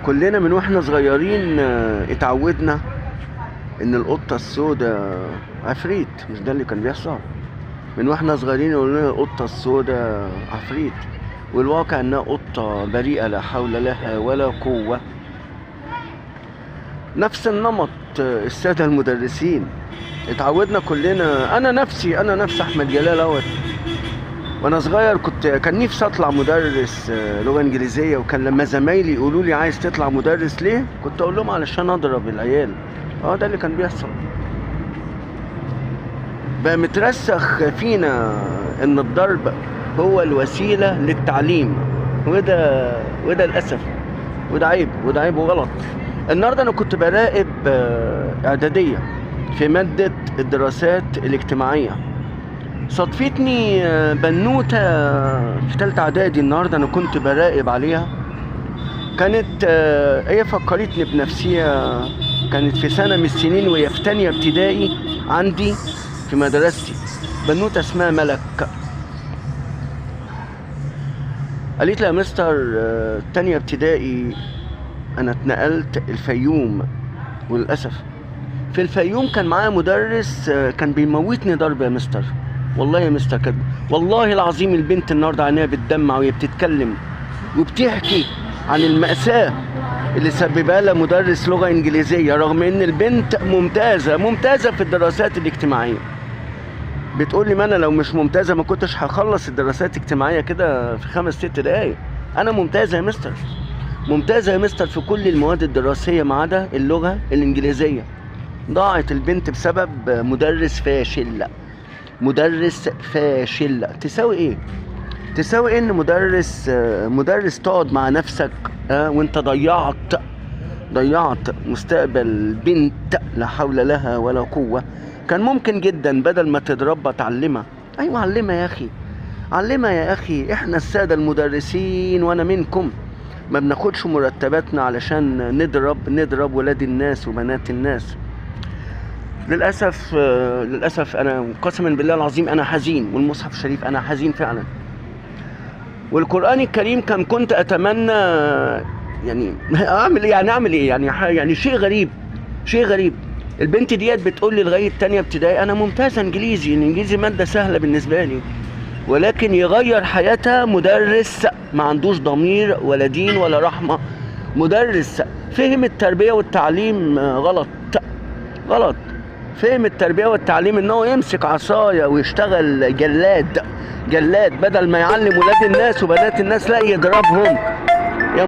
كلنا من واحنا صغيرين اتعودنا ان القطة السوداء عفريت. مش ده اللي كان بيحصل؟ من واحنا صغيرين يقولوا لنا القطة السوداء عفريت، والواقع انها قطة بريئة لا حول لها ولا قوة. نفس النمط السادة المدرسين اتعودنا كلنا. انا نفسي احمد جلال اهوت، وانا صغير كان نفسي اطلع مدرس لغة انجليزية. وكان لما زمايلي يقولوا لي عايز تطلع مدرس ليه، كنت اقول لهم علشان اضرب العيال. ده اللي كان بيحصل. بقى مترسخ فينا ان الضرب هو الوسيلة للتعليم، وده للأسف، وده عيب وغلط. النهارده انا كنت براقب اعدادية في مادة الدراسات الاجتماعية. صدفتني بنوتة في تالتة اعدادي. النهارده انا كنت براقب عليها. كانت هي فكرتني بنفسيها. كانت في سنة من السنين وهي في تانية ابتدائي عندي في مدرستي. بنوتة اسمها ملك. قالت لي يا مستر تانية ابتدائي انا اتنقلت الفيوم، وللأسف في الفيوم كان معايا مدرس كان بيموتني ضرب يا مستر. والله يا مستر كده، والله العظيم البنت النهارده عينيها بتدمع وهي بتتكلم وبتحكي عن المأساة اللي سببها لها مدرس لغة انجليزية، رغم ان البنت ممتازة في الدراسات الاجتماعية. بتقول لي ما انا لو مش ممتازة ما كنتش هخلص الدراسات الاجتماعية كده في 5-6 دقايق. انا ممتازة يا مستر، ممتازة يا مستر في كل المواد الدراسية ما عدا اللغة الانجليزية. ضاعت البنت بسبب مدرس فاشل. تساوي ايه؟ تساوي ان مدرس تقعد مع نفسك وانت ضيعت مستقبل بنت لا حول لها ولا قوة. كان ممكن جدا بدل ما تضربها تعلمها. ايوه علمها يا اخي. احنا السادة المدرسين وانا منكم ما بناخدش مرتباتنا علشان نضرب ولاد الناس وبنات الناس. للأسف أنا قسما بالله العظيم أنا حزين، والمصحف الشريف أنا حزين فعلا، والقرآن الكريم كنت أتمنى يعني أعمل إيه يعني شيء غريب. البنت ديت بتقول لي لغاية تانية ابتدائي أنا ممتازة الإنجليزي مادة سهلة بالنسبة لي، ولكن يغير حياتها مدرس ما عندوش ضمير ولا دين ولا رحمة. مدرس فهم التربية والتعليم غلط. فهم التربية والتعليم انه يمسك عصاية ويشتغل جلاد بدل ما يعلم ولاد الناس وبنات الناس، لا يضربهم